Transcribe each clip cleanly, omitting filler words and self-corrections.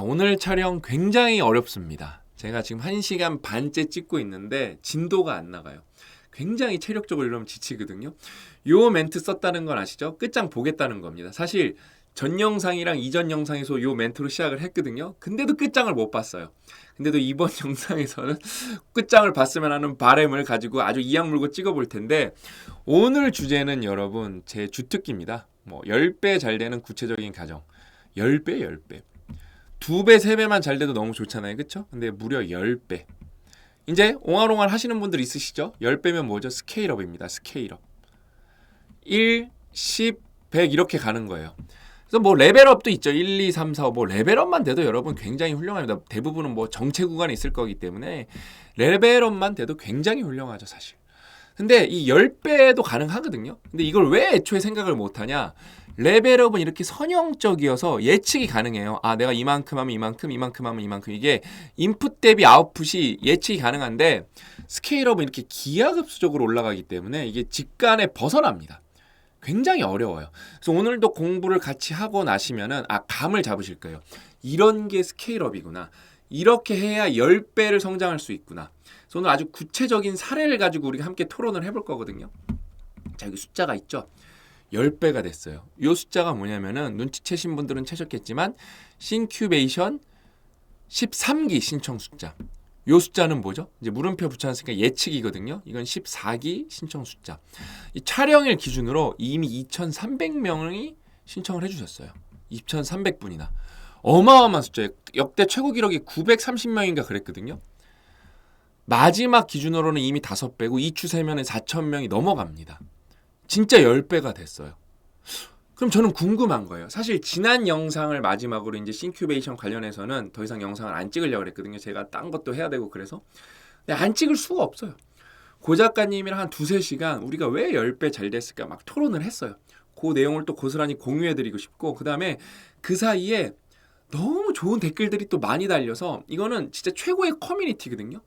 오늘 촬영 굉장히 어렵습니다. 제가 지금 1시간 반째 찍고 있는데 진도가 안 나가요. 굉장히 체력적으로 이러면 지치거든요. 요 멘트 썼다는 건 아시죠? 끝장 보겠다는 겁니다. 사실 전 영상이랑 이전 영상에서 요 멘트로 시작을 했거든요. 근데도 끝장을 못 봤어요. 근데도 이번 영상에서는 끝장을 봤으면 하는 바람을 가지고 아주 이악 물고 찍어볼 텐데, 오늘 주제는 여러분 제 주특기입니다. 10배 잘 되는 구체적인 가정. 10배, 10배. 2배, 3배만 잘 돼도 너무 좋잖아요. 그쵸? 근데 무려 10배. 이제 옹알옹알 하시는 분들 있으시죠? 10배면 뭐죠? 스케일업입니다. 스케일업. 1, 10, 100 이렇게 가는 거예요. 그래서 레벨업도 있죠. 1, 2, 3, 4, 5. 레벨업만 돼도 여러분 굉장히 훌륭합니다. 대부분은 정체 구간에 있을 거기 때문에 레벨업만 돼도 굉장히 훌륭하죠, 사실. 근데 이 10배도 가능하거든요. 근데 이걸 왜 애초에 생각을 못 하냐? 레벨업은 이렇게 선형적이어서 예측이 가능해요. 내가 이만큼 하면 이만큼, 이만큼 하면 이만큼. 이게 인풋 대비 아웃풋이 예측이 가능한데, 스케일업은 이렇게 기하급수적으로 올라가기 때문에 이게 직간에 벗어납니다. 굉장히 어려워요. 그래서 오늘도 공부를 같이 하고 나시면은 감을 잡으실 거예요. 이런 게 스케일업이구나. 이렇게 해야 10배를 성장할 수 있구나. 그래서 오늘 아주 구체적인 사례를 가지고 우리가 함께 토론을 해볼 거거든요. 자, 여기 숫자가 있죠. 10배가 됐어요. 이 숫자가 뭐냐면은 눈치채신 분들은 채셨겠지만 신큐베이션 13기 신청 숫자. 이 숫자는 뭐죠? 이제 물음표 붙여놨으니까 예측이거든요. 이건 14기 신청 숫자. 이 촬영일 기준으로 이미 2,300명이 신청을 해주셨어요. 2,300분이나. 어마어마한 숫자예요. 역대 최고 기록이 930명인가 그랬거든요. 마지막 기준으로는 이미 5배고 이 추세면 4,000명이 넘어갑니다. 진짜 10배가 됐어요. 그럼 저는 궁금한 거예요. 사실 지난 영상을 마지막으로 이제 신큐베이션 관련해서는 더 이상 영상을 안 찍으려고 그랬거든요. 제가 딴 것도 해야 되고 그래서. 근데 안 찍을 수가 없어요. 고 작가님이랑 한 2-3시간 우리가 왜 10배 잘 됐을까 막 토론을 했어요. 그 내용을 또 고스란히 공유해드리고 싶고, 그 다음에 그 사이에 너무 좋은 댓글들이 또 많이 달려서 이거는 진짜 최고의 커뮤니티거든요.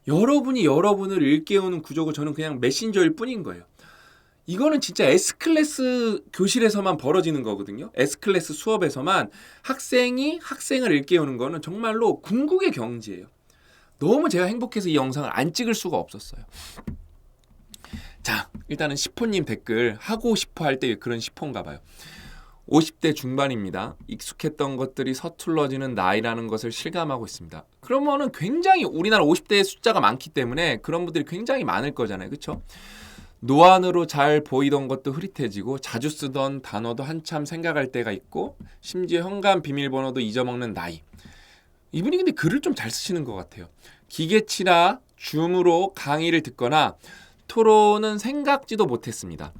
여러분이 여러분을 일깨우는 구조고 저는 그냥 메신저일 뿐인 거예요. 이거는 진짜 S클래스 교실에서만 벌어지는 거거든요. S클래스 수업에서만 학생이 학생을 일깨우는 거는 정말로 궁극의 경지예요. 너무 제가 행복해서 이 영상을 안 찍을 수가 없었어요. 자, 일단은 시포님 댓글 하고 싶어 할 때 그런 시포인가 봐요. 50대 중반입니다. 익숙했던 것들이 서툴러지는 나이라는 것을 실감하고 있습니다. 그러면은 굉장히 우리나라 50대의 숫자가 많기 때문에 그런 분들이 굉장히 많을 거잖아요. 그렇죠? 노안으로 잘 보이던 것도 흐릿해지고 자주 쓰던 단어도 한참 생각할 때가 있고 심지어 현관 비밀번호도 잊어먹는 나이. 이분이 근데 글을 좀 잘 쓰시는 것 같아요. 기계치나 줌으로 강의를 듣거나 토론은 생각지도 못했습니다.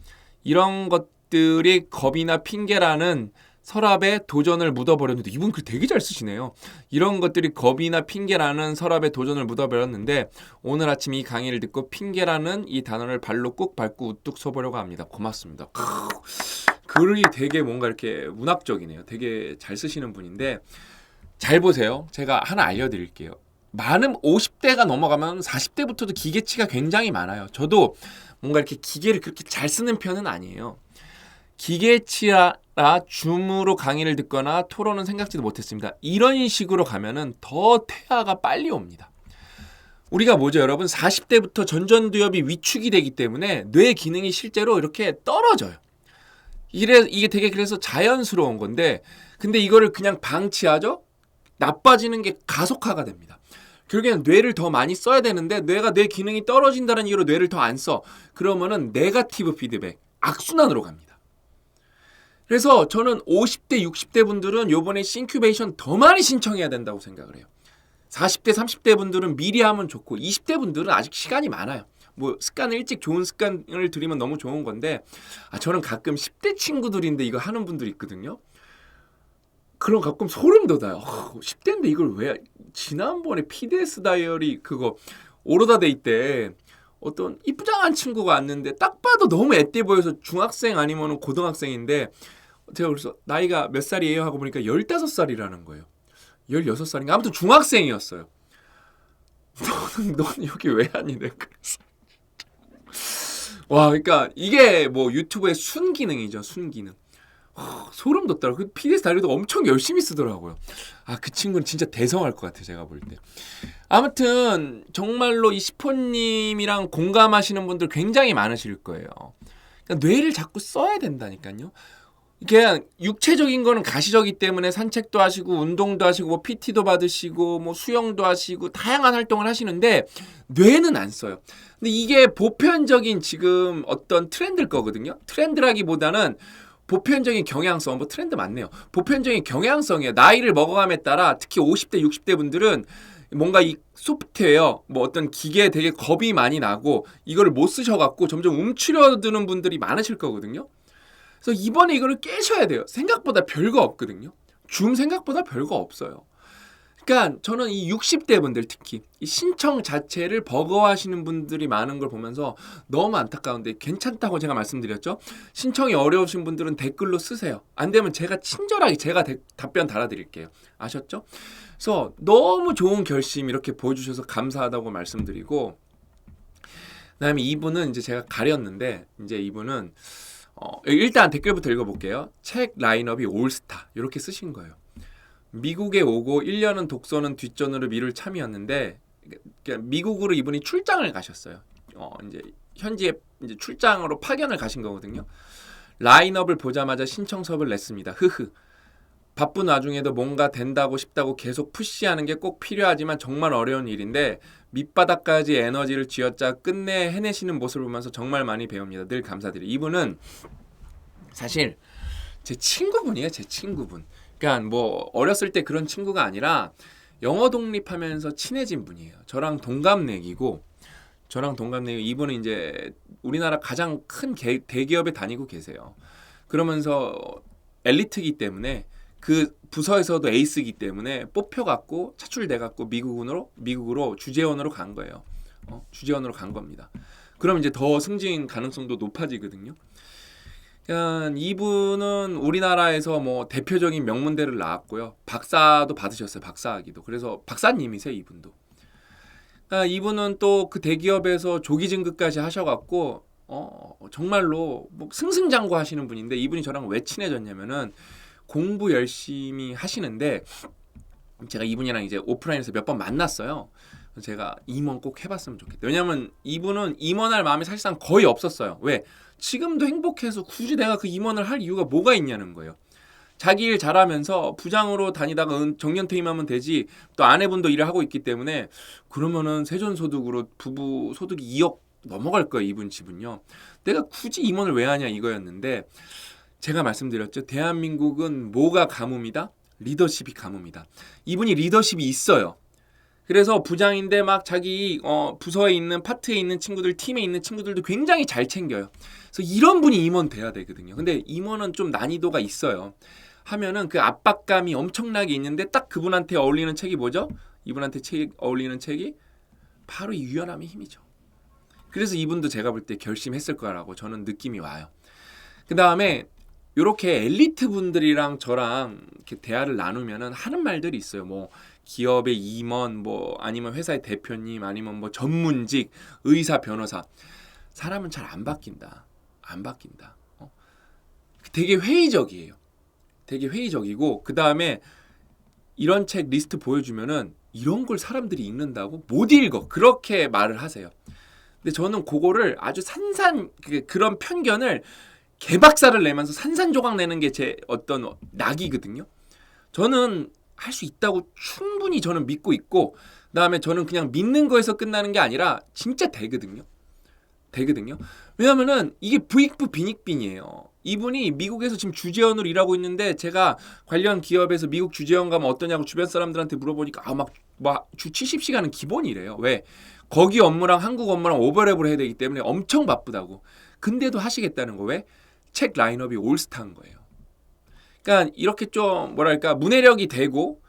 이런 것들이 겁이나 핑계라는 서랍에 도전을 묻어버렸는데, 이분 글 되게 잘 쓰시네요. 이런 것들이 겁이나 핑계라는 서랍에 도전을 묻어버렸는데 오늘 아침 이 강의를 듣고 핑계라는 이 단어를 발로 꾹 밟고 우뚝 서보려고 합니다. 고맙습니다. 글이 되게 뭔가 이렇게 문학적이네요. 되게 잘 쓰시는 분인데, 잘 보세요. 제가 하나 알려드릴게요. 많은 50대가 넘어가면 40대부터도 기계치가 굉장히 많아요. 저도 뭔가 이렇게 기계를 그렇게 잘 쓰는 편은 아니에요. 기계치라 줌으로 강의를 듣거나 토론은 생각지도 못했습니다. 이런 식으로 가면은 더 퇴화가 빨리 옵니다. 우리가 뭐죠, 여러분? 40대부터 전전두엽이 위축이 되기 때문에 뇌 기능이 실제로 이렇게 떨어져요. 이게 되게 그래서 자연스러운 건데, 근데 이거를 그냥 방치하죠? 나빠지는 게 가속화가 됩니다. 결국에는 뇌를 더 많이 써야 되는데 뇌가 뇌 기능이 떨어진다는 이유로 뇌를 더 안 써. 그러면은 네거티브 피드백, 악순환으로 갑니다. 그래서 저는 50대, 60대 분들은 요번에 신큐베이션 더 많이 신청해야 된다고 생각을 해요. 40대, 30대 분들은 미리 하면 좋고 20대 분들은 아직 시간이 많아요. 습관을 일찍 좋은 습관을 들이면 너무 좋은 건데, 저는 가끔 10대 친구들인데 이거 하는 분들이 있거든요. 그럼 가끔 소름 돋아요. 10대인데 이걸 왜, 지난번에 PDS 다이어리 그거 오로다 데이 때 어떤 이쁘장한 친구가 왔는데 딱 봐도 너무 애띠 보여서 중학생 아니면 고등학생인데, 제가 그래서 나이가 몇 살이에요 하고 보니까 15살이라는 거예요. 16살인가? 아무튼 중학생이었어요. 너는 여기 왜 하니? 내가 그래서 와, 그러니까 이게 유튜브의 순기능이죠. 순기능. 소름 돋더라고요. 그 PS 다리도 엄청 열심히 쓰더라고요. 아, 그 친구는 진짜 대성할 것 같아요. 제가 볼 때. 아무튼 정말로 이 시포님이랑 공감하시는 분들 굉장히 많으실 거예요. 그러니까 뇌를 자꾸 써야 된다니까요. 그냥 육체적인 거는 가시적이기 때문에 산책도 하시고 운동도 하시고 뭐 PT도 받으시고 뭐 수영도 하시고 다양한 활동을 하시는데 뇌는 안 써요. 근데 이게 보편적인 지금 어떤 트렌드일 거거든요. 트렌드라기보다는 보편적인 경향성, 뭐 트렌드 맞네요. 보편적인 경향성이에요. 나이를 먹어감에 따라 특히 50대, 60대 분들은 뭔가 이 소프트웨어, 뭐 어떤 기계에 되게 겁이 많이 나고 이거를 못 쓰셔갖고 점점 움츠려드는 분들이 많으실 거거든요. 그래서 이번에 이거를 깨셔야 돼요. 생각보다 별거 없거든요. 줌 생각보다 별거 없어요. 그러니까 저는 이 60대 분들 특히 이 신청 자체를 버거워하시는 분들이 많은 걸 보면서 너무 안타까운데 괜찮다고 제가 말씀드렸죠. 신청이 어려우신 분들은 댓글로 쓰세요. 안 되면 제가 친절하게 답변 달아드릴게요. 아셨죠? 그래서 너무 좋은 결심 이렇게 보여주셔서 감사하다고 말씀드리고 그다음에 이분은 이제 제가 가렸는데 이제 이분은 일단 댓글부터 읽어볼게요. 책 라인업이 올스타 이렇게 쓰신 거예요. 미국에 오고 1년은 독서는 뒷전으로 미룰 참이었는데 미국으로 이분이 출장을 가셨어요. 이제 현지에 이제 출장으로 파견을 가신 거거든요. 라인업을 보자마자 신청서를 냈습니다. 흐흐. 바쁜 와중에도 뭔가 된다고 싶다고 계속 푸시하는 게 꼭 필요하지만 정말 어려운 일인데 밑바닥까지 에너지를 쥐어짜 끝내 해내시는 모습을 보면서 정말 많이 배웁니다. 늘 감사드려요. 이분은 사실 제 친구분이에요. 제 친구분. 그러니까 뭐 어렸을 때 그런 친구가 아니라 영어 독립하면서 친해진 분이에요. 저랑 동갑내기고 이분은 이제 우리나라 가장 큰 대기업에 다니고 계세요. 그러면서 엘리트이기 때문에 그 부서에서도 에이스이기 때문에 뽑혀갖고 차출돼갖고 미국으로 주재원으로 간 거예요. 주재원으로 간 겁니다. 그럼 이제 더 승진 가능성도 높아지거든요. 그러니까 이분은 우리나라에서 뭐 대표적인 명문대를 나왔고요. 박사도 받으셨어요. 박사학위도. 그래서 박사님이세요. 이분도. 그러니까 이분은 또 그 대기업에서 조기 진급까지 하셔갖고 정말로 뭐 승승장구 하시는 분인데 이분이 저랑 왜 친해졌냐면은 공부 열심히 하시는데 제가 이분이랑 이제 오프라인에서 몇 번 만났어요. 제가 임원 꼭 해봤으면 좋겠다. 왜냐면 이분은 임원할 마음이 사실상 거의 없었어요. 왜? 지금도 행복해서 굳이 내가 그 임원을 할 이유가 뭐가 있냐는 거예요. 자기 일 잘하면서 부장으로 다니다가 정년퇴임하면 되지. 또 아내분도 일을 하고 있기 때문에 그러면은 세전소득으로 부부 소득이 2억 넘어갈 거예요. 이분 집은요. 내가 굳이 임원을 왜 하냐 이거였는데 제가 말씀드렸죠. 대한민국은 뭐가 가뭄이다? 리더십이 가뭄이다. 이분이 리더십이 있어요. 그래서 부장인데 막 자기 부서에 있는 파트에 있는 친구들, 팀에 있는 친구들도 굉장히 잘 챙겨요. 그래서 이런 분이 임원 돼야 되거든요. 근데 임원은 좀 난이도가 있어요. 하면은 그 압박감이 엄청나게 있는데 딱 그분한테 어울리는 책이 뭐죠? 이분한테 어울리는 책이 바로 이 유연함의 힘이죠. 그래서 이분도 제가 볼 때 결심했을 거라고 저는 느낌이 와요. 그 다음에 이렇게 엘리트 분들이랑 저랑 이렇게 대화를 나누면은 하는 말들이 있어요. 뭐 기업의 임원, 뭐 아니면 회사의 대표님, 아니면 뭐 전문직, 의사, 변호사. 사람은 잘 안 바뀐다. 안 바뀐다. 되게 회의적이에요. 되게 회의적이고 그 다음에 이런 책 리스트 보여주면은 이런 걸 사람들이 읽는다고 못 읽어. 그렇게 말을 하세요. 근데 저는 그거를 아주 그런 편견을 개박살을 내면서 산산조각 내는 게 제 어떤 낙이거든요. 저는 할 수 있다고 충분히 저는 믿고 있고 그다음에 저는 그냥 믿는 거에서 끝나는 게 아니라 진짜 되거든요. 왜냐면은 이게 부익부 빈익빈이에요. 이분이 미국에서 지금 주재원으로 일하고 있는데 제가 관련 기업에서 미국 주재원 가면 어떠냐고 주변 사람들한테 물어보니까 막 주 70시간은 기본이래요. 왜? 거기 업무랑 한국 업무랑 오버랩을 해야 되기 때문에 엄청 바쁘다고. 근데도 하시겠다는 거 왜? 책 라인업이 올스타인 거예요. 그러니까 이렇게 좀 뭐랄까 문해력이 되고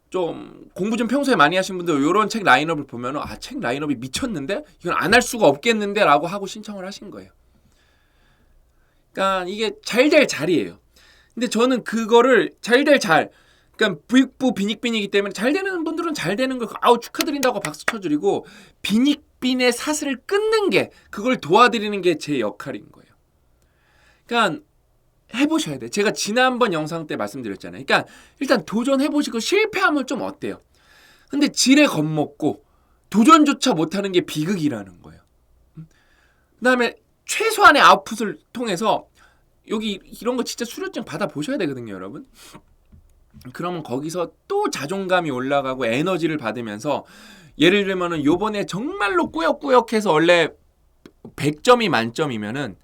좀 공부 좀 평소에 많이 하신 분들 이런 책 라인업을 보면 책 라인업이 미쳤는데 이건 안 할 수가 없겠는데 라고 하고 신청을 하신 거예요. 그러니까 이게 잘 될 자리예요. 근데 저는 그거를 그러니까 부익부 빈익빈이기 때문에 잘 되는 분들은 잘 되는 걸 축하드린다고 박수 쳐드리고 빈익빈의 사슬을 끊는 게 그걸 도와드리는 게 제 역할인 거예요. 그러니까 해보셔야 돼. 제가 지난번 영상 때 말씀드렸잖아요. 그러니까 일단 도전해보시고 실패하면 좀 어때요? 근데 지레 겁먹고 도전조차 못하는 게 비극이라는 거예요. 그 다음에 최소한의 아웃풋을 통해서 여기 이런 거 진짜 수료증 받아보셔야 되거든요, 여러분. 그러면 거기서 또 자존감이 올라가고 에너지를 받으면서 예를 들면은 요번에 정말로 꾸역꾸역해서 원래 100점이 만점이면은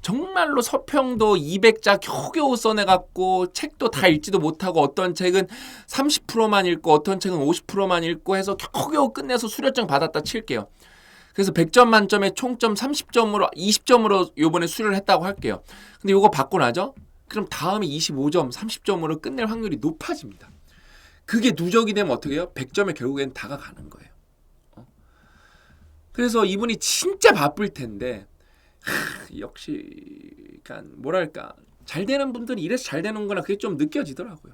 정말로 서평도 200자 겨우겨우 써내갖고 책도 다 읽지도 못하고 어떤 책은 30%만 읽고 어떤 책은 50%만 읽고 해서 겨우겨우 끝내서 수료증 받았다 칠게요. 그래서 100점 만점에 총점 30점으로 20점으로 요번에 수료를 했다고 할게요. 근데 요거 받고 나죠? 그럼 다음에 25점, 30점으로 끝낼 확률이 높아집니다. 그게 누적이 되면 어떻게 해요? 100점에 결국엔 다가가는 거예요. 그래서 이분이 진짜 바쁠 텐데 역시 그러니까 뭐랄까 잘 되는 분들이 이래서 잘 되는구나 그게 좀 느껴지더라고요.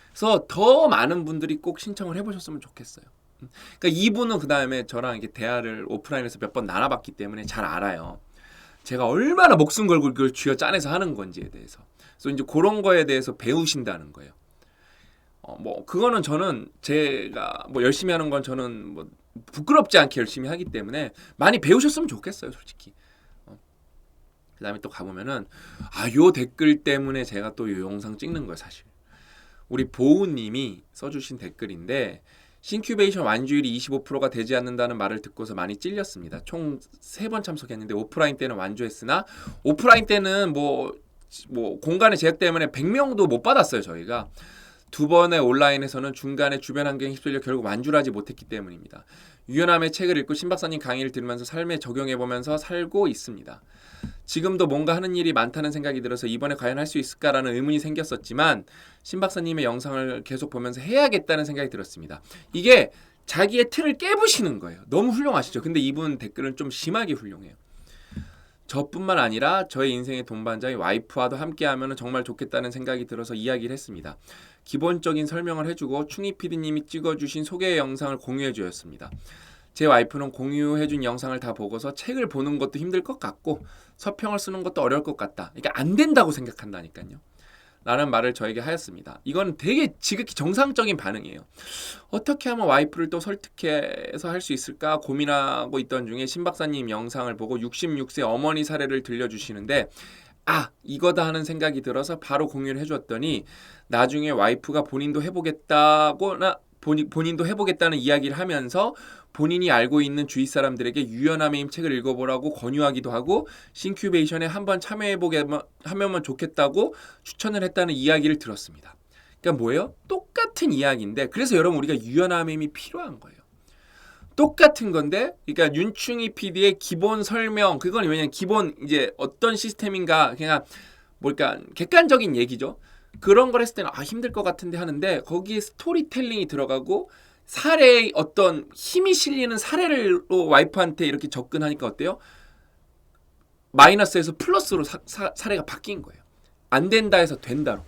그래서 더 많은 분들이 꼭 신청을 해보셨으면 좋겠어요. 그러니까 이분은 그 다음에 저랑 이렇게 대화를 오프라인에서 몇 번 나눠봤기 때문에 잘 알아요. 제가 얼마나 목숨 걸고 그걸 쥐어 짜내서 하는 건지에 대해서. 그래서 이제 그런 거에 대해서 배우신다는 거예요. 뭐 그거는 저는 제가 뭐 열심히 하는 건 저는 뭐 부끄럽지 않게 열심히 하기 때문에 많이 배우셨으면 좋겠어요, 솔직히. 그 다음에 또 가보면은 요 댓글 때문에 제가 또 요 영상 찍는 거예요, 사실. 우리 보우님이 써주신 댓글인데 신큐베이션 완주율이 25%가 되지 않는다는 말을 듣고서 많이 찔렸습니다. 총 3번 참석했는데 오프라인 때는 완주했으나 오프라인 때는 뭐 공간의 제약 때문에 100명도 못 받았어요, 저희가. 2번의 온라인에서는 중간에 주변 환경에 휩쓸려 결국 완주를 하지 못했기 때문입니다. 유연함의 책을 읽고 신 박사님 강의를 들으면서 삶에 적용해보면서 살고 있습니다. 지금도 뭔가 하는 일이 많다는 생각이 들어서 이번에 과연 할 수 있을까라는 의문이 생겼었지만 신 박사님의 영상을 계속 보면서 해야겠다는 생각이 들었습니다. 이게 자기의 틀을 깨부시는 거예요. 너무 훌륭하시죠? 근데 이분 댓글은 좀 심하게 훌륭해요. 저뿐만 아니라 저의 인생의 동반자인 와이프와도 함께하면 정말 좋겠다는 생각이 들어서 이야기를 했습니다. 기본적인 설명을 해주고 충희 PD님이 찍어주신 소개 영상을 공유해 주었습니다. 제 와이프는 공유해준 영상을 다 보고서 책을 보는 것도 힘들 것 같고 서평을 쓰는 것도 어려울 것 같다. 그러니까 안 된다고 생각한다니까요. 라는 말을 저에게 하였습니다. 이건 되게 지극히 정상적인 반응이에요. 어떻게 하면 와이프를 또 설득해서 할 수 있을까 고민하고 있던 중에 신 박사님 영상을 보고 66세 어머니 사례를 들려주시는데 이거다 하는 생각이 들어서 바로 공유를 해줬더니 나중에 와이프가 본인도 해보겠다는 이야기를 하면서 본인이 알고 있는 주위 사람들에게 유연함의 힘 책을 읽어보라고 권유하기도 하고 신큐베이션에 한번 참여해보게 하면 좋겠다고 추천을 했다는 이야기를 들었습니다. 그러니까 뭐예요? 똑같은 이야기인데 그래서 여러분 우리가 유연함의 힘이 필요한 거예요. 똑같은 건데 그러니까 윤충희 PD의 기본 설명 그건 왜냐면 기본 이제 어떤 시스템인가 그냥 뭘까 객관적인 얘기죠. 그런 걸 했을 때는 힘들 것 같은데 하는데 거기에 스토리텔링이 들어가고 사례의 어떤 힘이 실리는 사례로 와이프한테 이렇게 접근하니까 어때요? 마이너스에서 플러스로 사례가 바뀐 거예요. 안 된다 해서 된다로.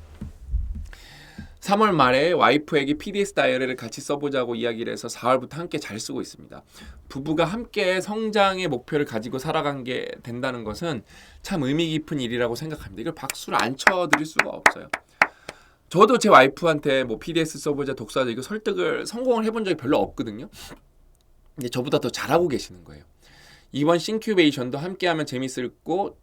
3월 말에 와이프에게 PDS 다이어리를 같이 써보자고 이야기를 해서 4월부터 함께 잘 쓰고 있습니다. 부부가 함께 성장의 목표를 가지고 살아가게 된다는 것은 참 의미 깊은 일이라고 생각합니다. 이걸 박수를 안 쳐드릴 수가 없어요. 저도 제 와이프한테 뭐 PDS 써보자 독서하자 이거 설득을 성공을 해본 적이 별로 없거든요. 근데 저보다 더 잘하고 계시는 거예요. 이번 신큐베이션도 함께하면 재밌고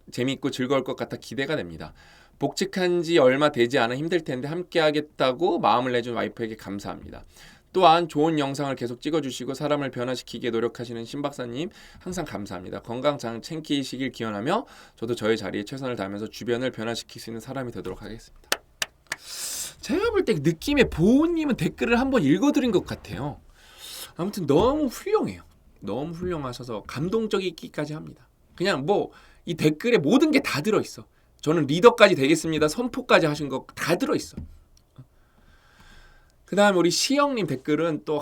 즐거울 것 같아 기대가 됩니다. 복직한 지 얼마 되지 않아 힘들 텐데 함께하겠다고 마음을 내준 와이프에게 감사합니다. 또한 좋은 영상을 계속 찍어주시고 사람을 변화시키게 노력하시는 신 박사님 항상 감사합니다. 건강 잘 챙기시길 기원하며 저도 저의 자리에 최선을 다하면서 주변을 변화시킬 수 있는 사람이 되도록 하겠습니다. 제가 볼 때 느낌의 보우님은 댓글을 한번 읽어드린 것 같아요. 아무튼 너무 훌륭해요. 너무 훌륭하셔서 감동적이기까지 합니다. 그냥 뭐 이 댓글에 모든 게 다 들어있어. 저는 리더까지 되겠습니다. 선포까지 하신 거 다 들어있어. 그 다음에 우리 시영님 댓글은 또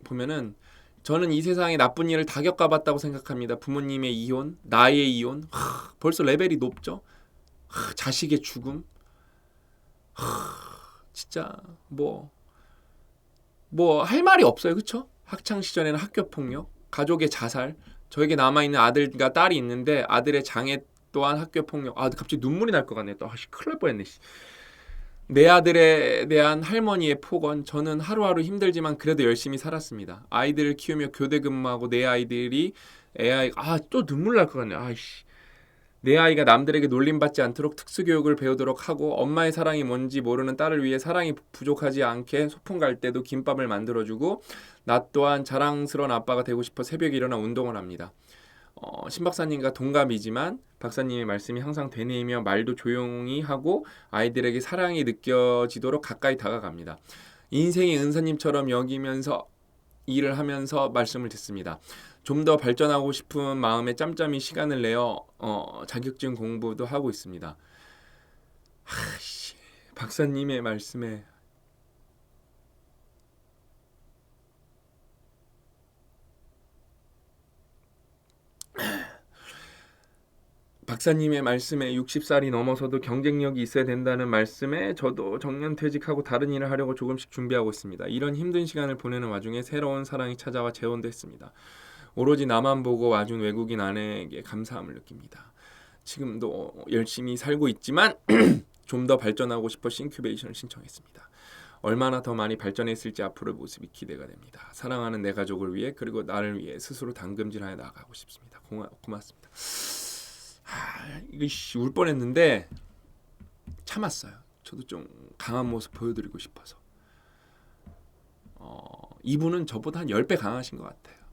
보면은 저는 이 세상에 나쁜 일을 다 겪어봤다고 생각합니다. 부모님의 이혼, 나의 이혼 벌써 레벨이 높죠. 자식의 죽음 진짜 뭐 할 말이 없어요. 그쵸? 학창시절에는 학교폭력, 가족의 자살 저에게 남아있는 아들과 딸이 있는데 아들의 장애 또한 학교 폭력. 아, 갑자기 눈물이 날 것 같네. 또 큰일 날 뻔했네. 내 아들에 대한 할머니의 폭언. 저는 하루하루 힘들지만 그래도 열심히 살았습니다. 아이들을 키우며 교대 근무하고 내 아이들이 또 눈물 날 것 같네. 아이씨. 내 아이가 남들에게 놀림받지 않도록 특수교육을 배우도록 하고 엄마의 사랑이 뭔지 모르는 딸을 위해 사랑이 부족하지 않게 소풍 갈 때도 김밥을 만들어주고 나 또한 자랑스러운 아빠가 되고 싶어 새벽에 일어나 운동을 합니다. 신 박사님과 동갑이지만 박사님의 말씀이 항상 되뇌이며 말도 조용히 하고 아이들에게 사랑이 느껴지도록 가까이 다가갑니다. 인생의 은사님처럼 여기면서 일을 하면서 말씀을 듣습니다. 좀 더 발전하고 싶은 마음에 짬짬이 시간을 내어 자격증 공부도 하고 있습니다. 박사님의 말씀에 박사님의 말씀에 60살이 넘어서도 경쟁력이 있어야 된다는 말씀에 저도 정년퇴직하고 다른 일을 하려고 조금씩 준비하고 있습니다. 이런 힘든 시간을 보내는 와중에 새로운 사랑이 찾아와 재혼도 했습니다. 오로지 나만 보고 와준 외국인 아내에게 감사함을 느낍니다. 지금도 열심히 살고 있지만 좀 더 발전하고 싶어 싱큐베이션을 신청했습니다. 얼마나 더 많이 발전했을지 앞으로의 모습이 기대가 됩니다. 사랑하는 내 가족을 위해 그리고 나를 위해 스스로 당금질하여 나아가고 싶습니다. 고맙습니다. 이거 울 뻔했는데 참았어요. 저도 좀 강한 모습 보여드리고 싶어서. 이분은 저보다 한 10배 강하신 것 같아요.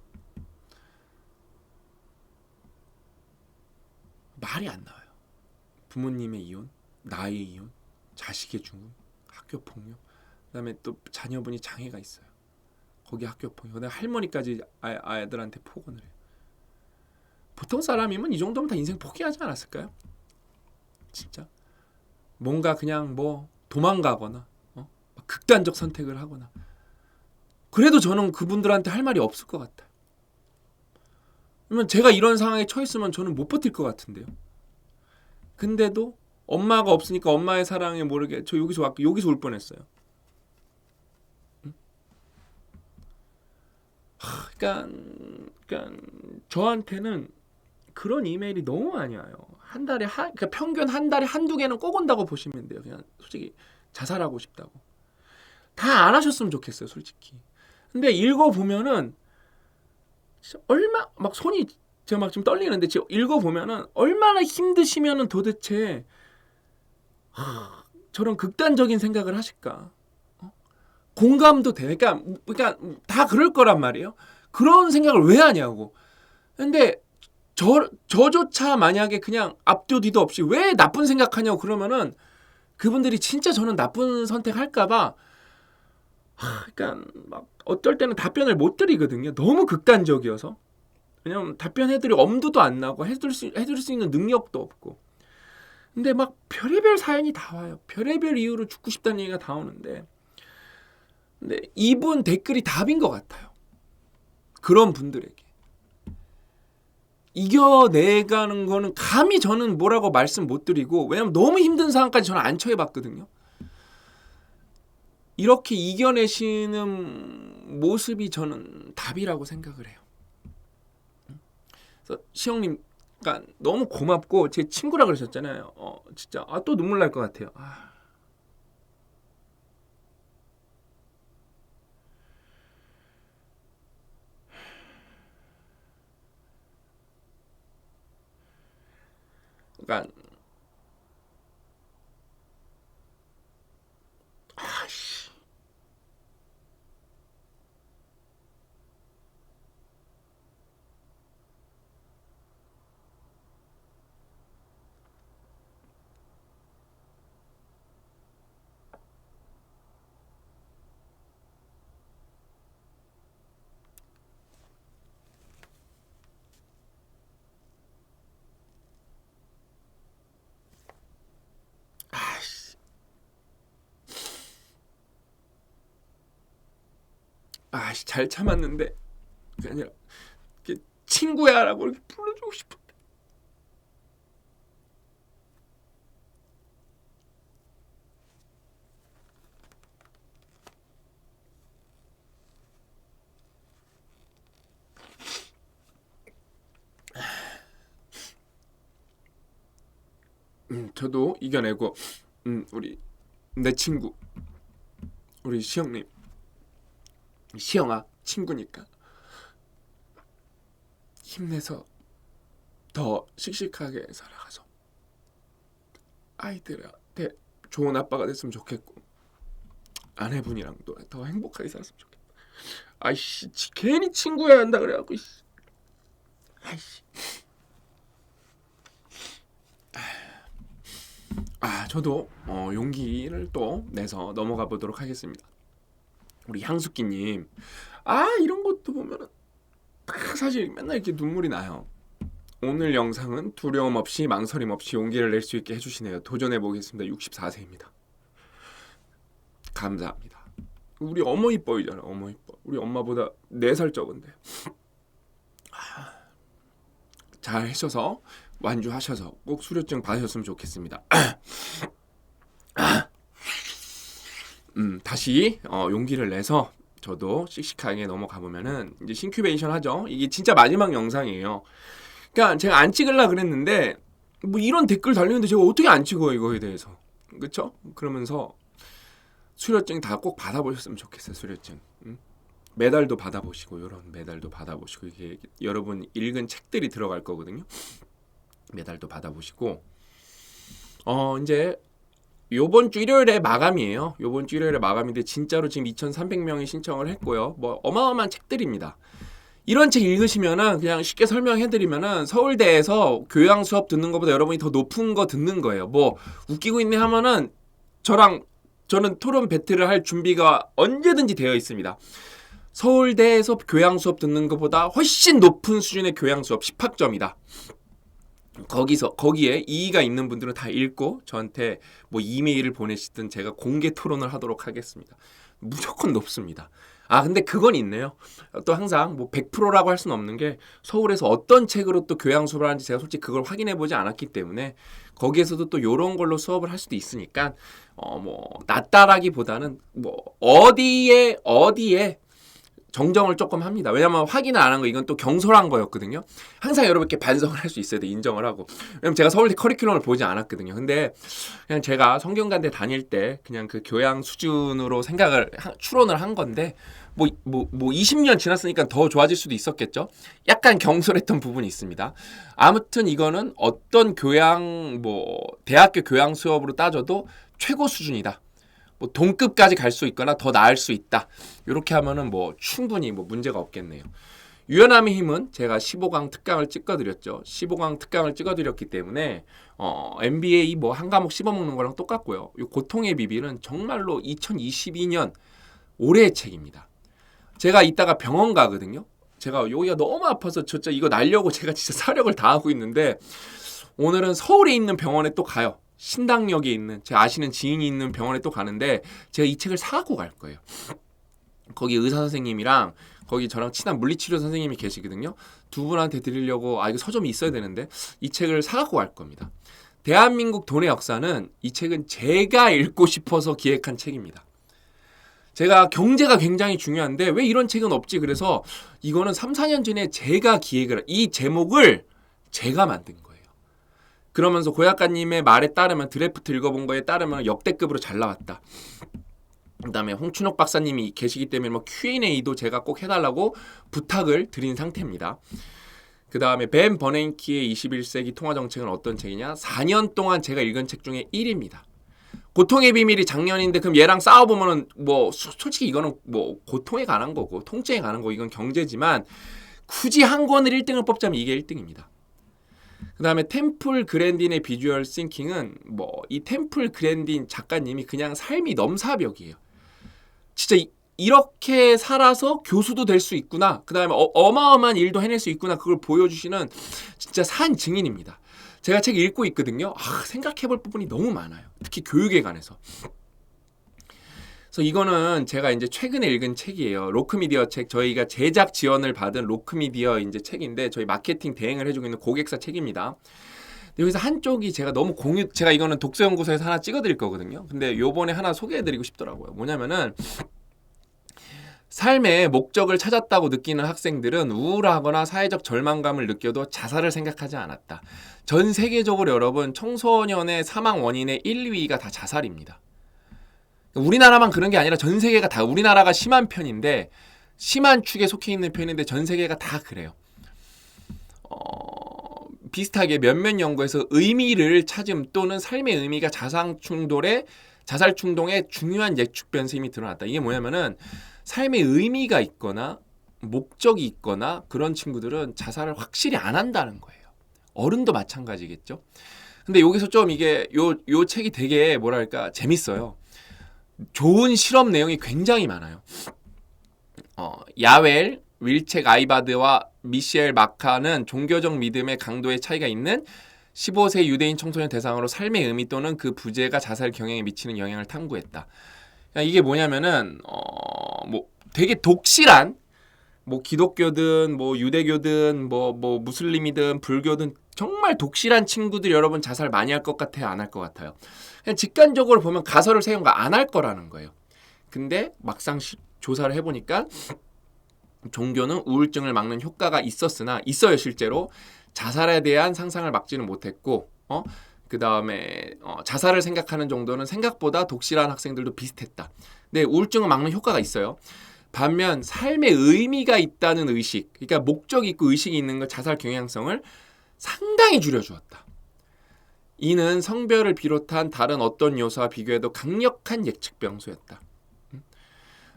말이 안 나와요. 부모님의 이혼, 나의 이혼, 자식의 죽음, 학교 폭력, 그다음에 또 자녀분이 장애가 있어요. 거기 학교 폭력, 그다음에 할머니까지 아이들한테 폭언을 해요. 보통 사람이면 이 정도면 다 인생 포기하지 않았을까요? 진짜 뭔가 그냥 도망가거나 극단적 선택을 하거나. 그래도 저는 그분들한테 할 말이 없을 것 같아요. 그러면 제가 이런 상황에 처했으면 저는 못 버틸 것 같은데요. 근데도 엄마가 없으니까 엄마의 사랑에 모르게 저 여기서 울 뻔했어요. 그러니까 저한테는 그런 이메일이 너무 많이 와요. 한 달에 그러니까 평균 한 달에 한두 개는 꼭 온다고 보시면 돼요. 그냥 솔직히 자살하고 싶다고. 다 안 하셨으면 좋겠어요, 솔직히. 근데 읽어 보면은 막 손이 제가 막 좀 떨리는데 지금 읽어 보면은 얼마나 힘드시면은 도대체 저런 극단적인 생각을 하실까? 공감도 돼. 그러니까 다 그럴 거란 말이에요. 그런 생각을 왜 하냐고. 근데 저조차 만약에 그냥 앞도 뒤도 없이 왜 나쁜 생각하냐고 그러면은 그분들이 진짜 저는 나쁜 선택할까봐 그러니까 막 어떨 때는 답변을 못 드리거든요. 너무 극단적이어서. 왜냐면 답변해드릴 엄두도 안 나고 해줄 수 있는 능력도 없고. 근데 막 별의별 사연이 다 와요. 별의별 이유로 죽고 싶다는 얘기가 다 오는데. 근데 이분 댓글이 답인 것 같아요. 그런 분들에게. 이겨내가는 거는 감히 저는 뭐라고 말씀 못 드리고, 왜냐면 너무 힘든 상황까지 저는 안 처해봤거든요. 이렇게 이겨내시는 모습이 저는 답이라고 생각을 해요. 그래서 시영님, 그러니까 너무 고맙고 제 친구라 그러셨잖아요. 진짜 또 눈물 날 것 같아요. 그러니까 잘 참았는데 그게 아니라 친구야라고 이렇게 불러주고 싶어. 저도 이겨내고 우리 내 친구 우리 시영님 시영아 친구니까 힘내서 더 씩씩하게 살아가서 아이들한테 좋은 아빠가 됐으면 좋겠고 아내분이랑도 더 행복하게 살았으면 좋겠다. 아이씨 괜히 친구야 한다 그래갖고 아이씨 저도 용기를 또 내서 넘어가 보도록 하겠습니다. 우리 향수기님 이런 것도 보면은 사실 맨날 이렇게 눈물이 나요. 오늘 영상은 두려움 없이 망설임 없이 용기를 낼 수 있게 해주시네요. 도전해 보겠습니다. 64세입니다. 감사합니다. 우리 어머 이뻐이잖아. 어머 이뻐. 우리 엄마보다 4살 적은데 잘 하셔서 완주하셔서 꼭 수료증 받으셨으면 좋겠습니다. 다시 용기를 내서 저도 씩씩하게 넘어가 보면은 이제 싱큐베이션 하죠. 이게 진짜 마지막 영상이에요. 그러니까 제가 안 찍으려고 그랬는데 뭐 이런 댓글 달리는데 제가 어떻게 안 찍어요 이거에 대해서. 그쵸? 그러면서 수료증 다 꼭 받아보셨으면 좋겠어요. 수료증. 메달도 받아보시고 이런 메달도 받아보시고 이게 여러분 읽은 책들이 들어갈 거거든요. 메달도 받아보시고 이제 요번 주 일요일에 마감이에요. 요번 주 일요일에 마감인데 진짜로 지금 2,300명이 신청을 했고요. 뭐 어마어마한 책들입니다. 이런 책 읽으시면은 그냥 쉽게 설명해드리면은 서울대에서 교양 수업 듣는 것보다 여러분이 더 높은 거 듣는 거예요. 뭐 웃기고 있네 하면은 저는 토론 배틀을 할 준비가 언제든지 되어 있습니다. 서울대에서 교양 수업 듣는 것보다 훨씬 높은 수준의 교양 수업 10학점이다. 거기에 이의가 있는 분들은 다 읽고 저한테 뭐 이메일을 보내시든 제가 공개 토론을 하도록 하겠습니다. 무조건 높습니다. 근데 그건 있네요. 또 항상 뭐 100%라고 할 수는 없는 게 서울에서 어떤 책으로 또 교양 수업을 하는지 제가 솔직히 그걸 확인해 보지 않았기 때문에 거기에서도 또 요런 걸로 수업을 할 수도 있으니까 뭐 낫다라기보다는 뭐 어디에 정정을 조금 합니다. 왜냐면 확인을 안 한 거 이건 또 경솔한 거였거든요. 항상 여러분께 반성을 할 수 있어야 돼. 인정을 하고. 왜냐면 제가 서울대 커리큘럼을 보지 않았거든요. 근데 그냥 제가 성균관대 다닐 때 그냥 그 교양 수준으로 추론을 한 건데 뭐 20년 지났으니까 더 좋아질 수도 있었겠죠. 약간 경솔했던 부분이 있습니다. 아무튼 이거는 어떤 대학교 교양 수업으로 따져도 최고 수준이다. 뭐 동급까지 갈 수 있거나 더 나을 수 있다. 이렇게 하면은 뭐 충분히 뭐 문제가 없겠네요. 유연함의 힘은 제가 15강 특강을 찍어드렸죠. 15강 특강을 찍어드렸기 때문에 MBA 뭐 한 과목 씹어먹는 거랑 똑같고요. 이 고통의 비밀은 정말로 2022년 올해의 책입니다. 제가 이따가 병원 가거든요. 제가 여기가 너무 아파서 진짜 이거 날려고 제가 진짜 사력을 다하고 있는데 오늘은 서울에 있는 병원에 또 가요. 신당역에 있는 제 아시는 지인이 있는 병원에 또 가는데 제가 이 책을 사갖고 갈 거예요. 거기 의사 선생님이랑 거기 저랑 친한 물리치료 선생님이 계시거든요. 두 분한테 드리려고 이거 서점이 있어야 되는데 이 책을 사갖고 갈 겁니다. 대한민국 돈의 역사는 이 책은 제가 읽고 싶어서 기획한 책입니다. 제가 경제가 굉장히 중요한데 왜 이런 책은 없지? 그래서 이거는 3, 4년 전에 제가 이 제목을 제가 만든 거예요. 그러면서 고 작가님의 말에 따르면 드래프트 읽어본 거에 따르면 역대급으로 잘 나왔다. 그다음에 홍춘옥 박사님이 계시기 때문에 뭐 Q&A도 제가 꼭 해달라고 부탁을 드린 상태입니다. 그다음에 벤 버냉키의 21세기 통화정책은 어떤 책이냐? 4년 동안 제가 읽은 책 중에 1위입니다. 고통의 비밀이 작년인데 그럼 얘랑 싸워보면은 뭐 솔직히 이거는 뭐 고통에 관한 거고 통증에 관한 거 이건 경제지만 굳이 한 권을 1등을 뽑자면 이게 1등입니다. 그 다음에 템플 그랜딘의 비주얼 싱킹은 뭐 이 템플 그랜딘 작가님이 그냥 삶이 넘사벽이에요. 진짜 이렇게 살아서 교수도 될 수 있구나. 그 다음에 어마어마한 일도 해낼 수 있구나. 그걸 보여주시는 진짜 산 증인입니다. 제가 책 읽고 있거든요. 생각해볼 부분이 너무 많아요. 특히 교육에 관해서. 그래서 이거는 제가 이제 최근에 읽은 책이에요. 로크미디어 책. 저희가 제작 지원을 받은 로크미디어 이제 책인데 저희 마케팅 대행을 해주고 있는 고객사 책입니다. 여기서 한쪽이 제가 제가 이거는 독서연구소에서 하나 찍어드릴 거거든요. 근데 요번에 하나 소개해드리고 싶더라고요. 뭐냐면은 삶의 목적을 찾았다고 느끼는 학생들은 우울하거나 사회적 절망감을 느껴도 자살을 생각하지 않았다. 전 세계적으로 여러분 청소년의 사망 원인의 1, 2위가 다 자살입니다. 우리나라만 그런 게 아니라 전 세계가 다, 우리나라가 심한 편인데, 심한 축에 속해 있는 편인데 전 세계가 다 그래요. 비슷하게 몇몇 연구에서 의미를 찾음 또는 삶의 의미가 자살 충동의 중요한 예측 변수임이 드러났다. 이게 뭐냐면은 삶의 의미가 있거나 목적이 있거나 그런 친구들은 자살을 확실히 안 한다는 거예요. 어른도 마찬가지겠죠. 근데 여기서 좀 이게 요 책이 되게 뭐랄까 재밌어요. 좋은 실험 내용이 굉장히 많아요. 야웰, 윌책 아이바드와 미셸 마카는 종교적 믿음의 강도의 차이가 있는 15세 유대인 청소년 대상으로 삶의 의미 또는 그 부재가 자살 경향에 미치는 영향을 탐구했다. 이게 뭐냐면은 뭐 되게 독실한 뭐 기독교든 뭐 유대교든 뭐 무슬림이든 불교든 정말 독실한 친구들 여러분 자살 많이 할 것 같아요? 안 할 것 같아요? 그냥 직관적으로 보면 가설을 세운 거 안 할 거라는 거예요. 근데 막상 조사를 해보니까 종교는 우울증을 막는 효과가 있어요 실제로. 자살에 대한 상상을 막지는 못했고 그 다음에 자살을 생각하는 정도는 생각보다 독실한 학생들도 비슷했다. 근데 우울증을 막는 효과가 있어요. 반면 삶의 의미가 있다는 의식, 그러니까 목적이 있고 의식이 있는 걸 자살 경향성을 상당히 줄여주었다. 이는 성별을 비롯한 다른 어떤 요소와 비교해도 강력한 예측 변수였다.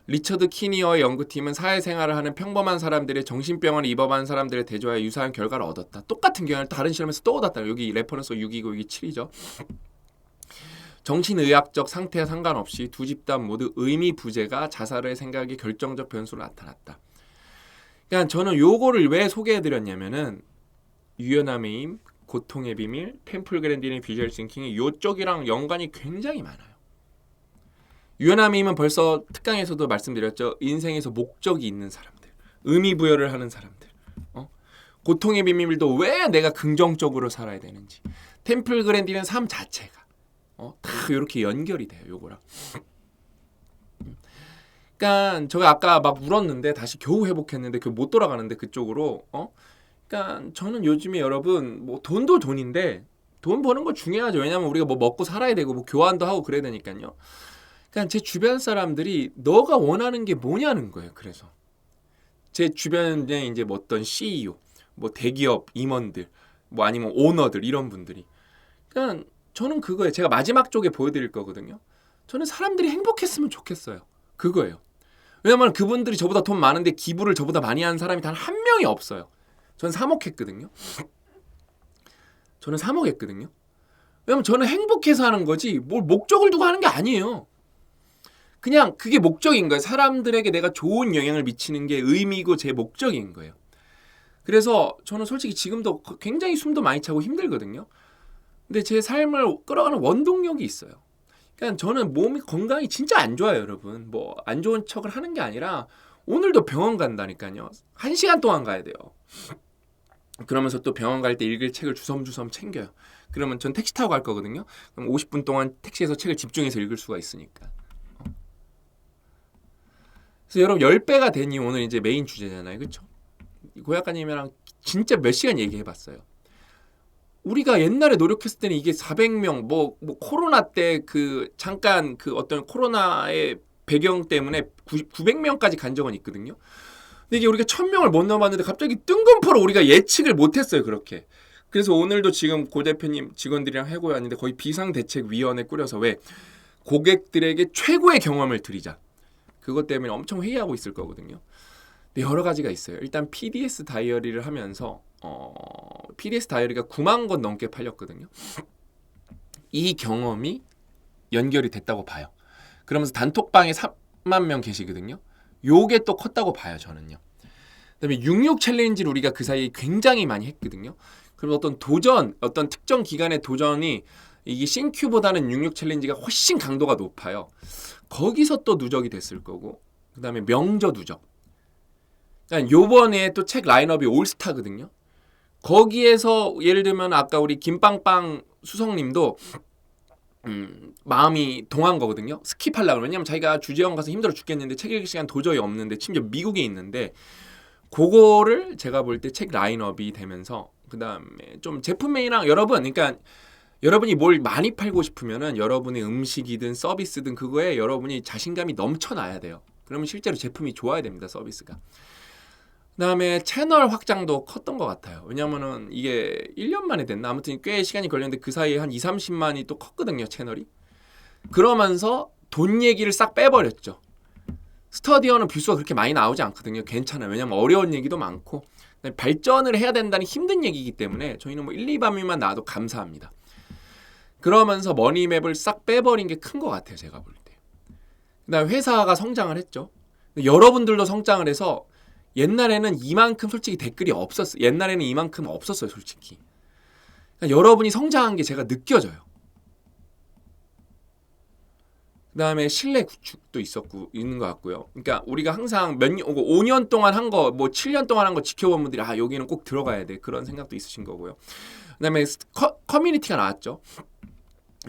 리처드 키니어의 연구팀은 사회생활을 하는 평범한 사람들의 정신병원을 입원한 사람들의 대조하여 유사한 결과를 얻었다. 똑같은 경향을 다른 실험에서 또 얻었다. 여기 레퍼런스 6이고 여기 7이죠. 정신의학적 상태와 상관없이 두 집단 모두 의미 부재가 자살의 생각의 결정적 변수로 나타났다. 그러니까 저는 요거를 왜 소개해드렸냐면은 유연함의 힘, 고통의 비밀, 템플 그랜딘의 비주얼 싱킹이 요쪽이랑 연관이 굉장히 많아요. 유연함의 힘은 벌써 특강에서도 말씀드렸죠. 인생에서 목적이 있는 사람들, 의미 부여를 하는 사람들. 고통의 비밀도 왜 내가 긍정적으로 살아야 되는지. 템플 그랜딘은 삶 자체가 다 이렇게 연결이 돼요. 요거랑. 그러니까 제가 아까 막 울었는데 다시 겨우 회복했는데 못 돌아가는데 그쪽으로. 그러니까 저는 요즘에 여러분 뭐 돈도 돈인데 돈 버는 거 중요하죠. 왜냐하면 우리가 뭐 먹고 살아야 되고 뭐 교환도 하고 그래야 되니까요. 그러니까 제 주변 사람들이 너가 원하는 게 뭐냐는 거예요. 그래서 제 주변에 이제 뭐 어떤 CEO, 뭐 대기업 임원들, 뭐 아니면 오너들 이런 분들이. 그러니까 저는 그거예요. 제가 마지막 쪽에 보여드릴 거거든요. 저는 사람들이 행복했으면 좋겠어요. 그거예요. 왜냐면 그분들이 저보다 돈 많은데 기부를 저보다 많이 하는 사람이 단 한 명이 없어요. 저는 사목했거든요. 왜냐면 저는 행복해서 하는 거지 뭘 목적을 두고 하는 게 아니에요. 그냥 그게 목적인 거예요. 사람들에게 내가 좋은 영향을 미치는 게 의미고 제 목적인 거예요. 그래서 저는 솔직히 지금도 굉장히 숨도 많이 차고 힘들거든요. 근데 제 삶을 끌어가는 원동력이 있어요. 그러니까 저는 몸이 건강이 진짜 안 좋아요, 여러분. 뭐 안 좋은 척을 하는 게 아니라 오늘도 병원 간다니까요. 1시간 동안 가야 돼요. 그러면서 또 병원 갈 때 읽을 책을 주섬주섬 챙겨요. 그러면 전 택시 타고 갈 거거든요. 그럼 50분 동안 택시에서 책을 집중해서 읽을 수가 있으니까. 그래서 여러분 10배가 되니 오늘 이제 메인 주제잖아요. 그렇죠? 고약가님이랑 진짜 몇 시간 얘기해봤어요. 우리가 옛날에 노력했을 때는 이게 400명 뭐 코로나 때 그 잠깐 그 어떤 코로나의 배경 때문에 900명까지 간 적은 있거든요. 근데 이게 우리가 1000명을 못 넘었는데 갑자기 뜬금포로 우리가 예측을 못했어요. 그렇게. 그래서 오늘도 지금 고 대표님 직원들이랑 해고야 하는데 거의 비상대책위원회 꾸려서 왜 고객들에게 최고의 경험을 드리자. 그것 때문에 엄청 회의하고 있을 거거든요. 근데 여러 가지가 있어요. 일단 PDS 다이어리를 하면서 PDS 다이어리가 9만 권 넘게 팔렸거든요. 이 경험이 연결이 됐다고 봐요. 그러면서 단톡방에 3만 명 계시거든요. 요게 또 컸다고 봐요, 저는요. 그다음에 66 챌린지를 우리가 그 사이에 굉장히 많이 했거든요. 그럼 어떤 도전, 어떤 특정 기간의 도전이 이게 싱큐보다는 66 챌린지가 훨씬 강도가 높아요. 거기서 또 누적이 됐을 거고, 그다음에 명저 누적. 그러니까 요번에 또 책 라인업이 올스타거든요. 거기에서 예를 들면 아까 우리 김빵빵 수석님도 마음이 동한 거거든요. 스킵하려고. 왜냐면 자기가 주재원 가서 힘들어 죽겠는데 책 읽을 시간 도저히 없는데 심지어 미국에 있는데 그거를 제가 볼 때 책 라인업이 되면서 그다음에 좀 제품명이랑 여러분 그러니까 여러분이 뭘 많이 팔고 싶으면은 여러분의 음식이든 서비스든 그거에 여러분이 자신감이 넘쳐나야 돼요. 그러면 실제로 제품이 좋아야 됩니다. 서비스가. 그다음에 채널 확장도 컸던 것 같아요. 왜냐면은 이게 1년 만에 됐나? 아무튼 꽤 시간이 걸렸는데 그 사이에 한 2-30만이 또 컸거든요. 채널이. 그러면서 돈 얘기를 싹 빼버렸죠. 스터디어는 뷰수가 그렇게 많이 나오지 않거든요. 괜찮아요. 왜냐면 어려운 얘기도 많고 발전을 해야 된다는 힘든 얘기이기 때문에 저희는 뭐 1, 2밤이만 나와도 감사합니다. 그러면서 머니맵을 싹 빼버린 게 큰 것 같아요. 제가 볼 때. 그다음에 회사가 성장을 했죠. 여러분들도 성장을 해서 옛날에는 이만큼 솔직히 댓글이 없었어요. 옛날에는 이만큼 없었어요. 솔직히. 그러니까 여러분이 성장한 게 제가 느껴져요. 그다음에 신뢰 구축도 있는 것 같고요. 그러니까 우리가 항상 5년 동안 한 거, 뭐 7년 동안 한 거 지켜본 분들이 여기는 꼭 들어가야 돼. 그런 생각도 있으신 거고요. 그다음에 커뮤니티가 나왔죠.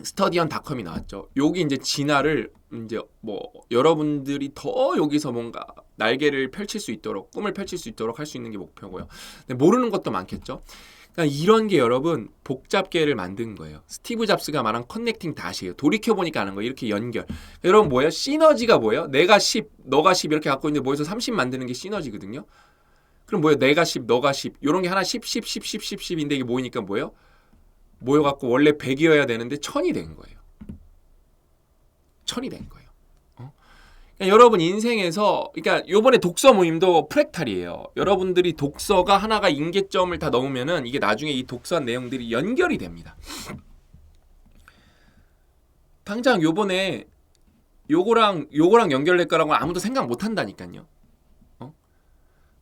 스터디언닷컴이 나왔죠. 여기 이제 진화를 이제 뭐 여러분들이 더 여기서 뭔가 날개를 펼칠 수 있도록 꿈을 펼칠 수 있도록 할 수 있는 게 목표고요. 근데 모르는 것도 많겠죠. 그러니까 이런 게 여러분 복잡계를 만든 거예요. 스티브 잡스가 말한 커넥팅 닷이에요. 돌이켜 보니까 아는 거예요. 이렇게 연결. 여러분 뭐예요? 시너지가 뭐예요? 내가 10, 너가 10 이렇게 갖고 있는데 모여서 30 만드는 게 시너지거든요. 그럼 뭐예요? 내가 10, 너가 10. 이런 게 하나 10, 10, 10, 10, 10, 10인데 이게 모이니까 뭐예요? 모여갖고 원래 100이어야 되는데 1000이 된 거예요. 1000이 된 거예요. 그러니까 여러분 인생에서 그러니까 요번에 독서 모임도 프랙탈이에요. 여러분들이 독서가 하나가 인계점을 다 넣으면은 이게 나중에 이 독서한 내용들이 연결이 됩니다. 당장 요번에 요거랑 연결될 거라고 아무도 생각 못 한다니까요.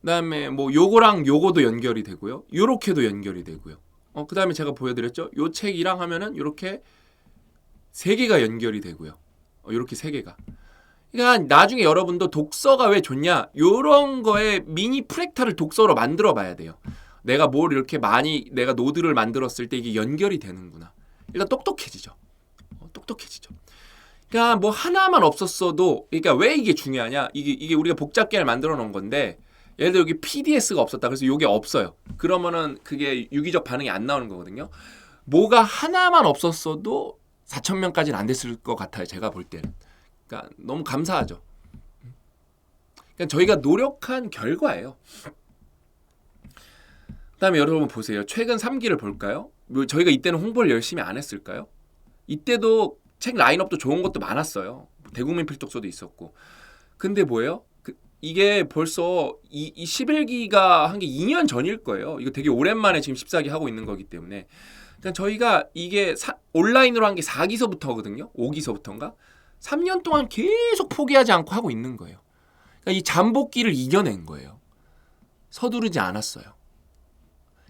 그다음에 뭐 요거랑 요거도 연결이 되고요. 요렇게도 연결이 되고요. 그다음에 제가 보여드렸죠. 요 책이랑 하면은 요렇게 3개가 연결이 되고요. 요렇게 3개가. 그러니까 나중에 여러분도 독서가 왜 좋냐? 요런 거에 미니 프랙탈을 독서로 만들어 봐야 돼요. 내가 뭘 이렇게 많이 내가 노드를 만들었을 때 이게 연결이 되는구나. 일단 똑똑해지죠. 똑똑해지죠. 그러니까 뭐 하나만 없었어도 그러니까 왜 이게 중요하냐? 이게 우리가 복잡계를 만들어 놓은 건데 예를 들어 여기 PDS가 없었다. 그래서 이게 없어요. 그러면은 그게 유기적 반응이 안 나오는 거거든요. 뭐가 하나만 없었어도 4,000명까지는 안 됐을 것 같아요. 제가 볼 때는. 그러니까 너무 감사하죠. 그러니까 저희가 노력한 결과예요. 그다음에 여러분 보세요. 최근 3기를 볼까요? 뭐 저희가 이때는 홍보를 열심히 안 했을까요? 이때도 책 라인업도 좋은 것도 많았어요. 대국민 필독서도 있었고. 근데 뭐예요? 이게 벌써 이 11기가 한 게 2년 전일 거예요. 이거 되게 오랜만에 지금 14기 하고 있는 거기 때문에. 그러니까 저희가 이게 온라인으로 한 게 4기서부터거든요. 5기서부터인가? 3년 동안 계속 포기하지 않고 하고 있는 거예요. 그러니까 이 잠복기를 이겨낸 거예요. 서두르지 않았어요.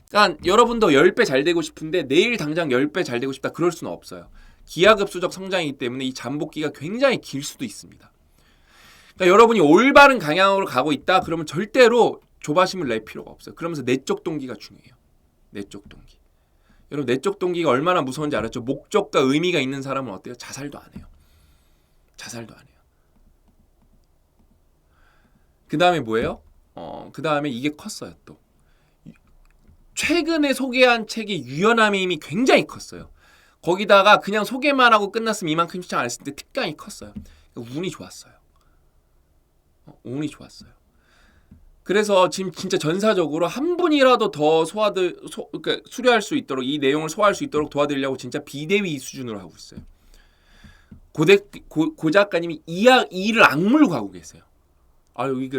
그러니까 여러분도 10배 잘 되고 싶은데 내일 당장 10배 잘 되고 싶다. 그럴 수는 없어요. 기하급수적 성장이기 때문에 이 잠복기가 굉장히 길 수도 있습니다. 그러니까 여러분이 올바른 방향으로 가고 있다. 그러면 절대로 조바심을 낼 필요가 없어요. 그러면서 내적 동기가 중요해요. 내적 동기. 여러분 내적 동기가 얼마나 무서운지 알았죠? 목적과 의미가 있는 사람은 어때요? 자살도 안 해요. 자살도 안 해요. 그 다음에 뭐예요? 그 다음에 이게 컸어요 또. 최근에 소개한 책이 유연함의 힘이 굉장히 컸어요. 거기다가 그냥 소개만 하고 끝났으면 이만큼 시청 안 했을 때 특강이 컸어요. 운이 좋았어요. 운이 좋았어요. 그래서 지금 진짜 전사적으로 한 분이라도 더 그러니까 수료할 수 있도록 이 내용을 소화할 수 있도록 도와드리려고 진짜 비대위 수준으로 하고 있어요. 고 작가님이 이를 악물고 하고 계세요. 여기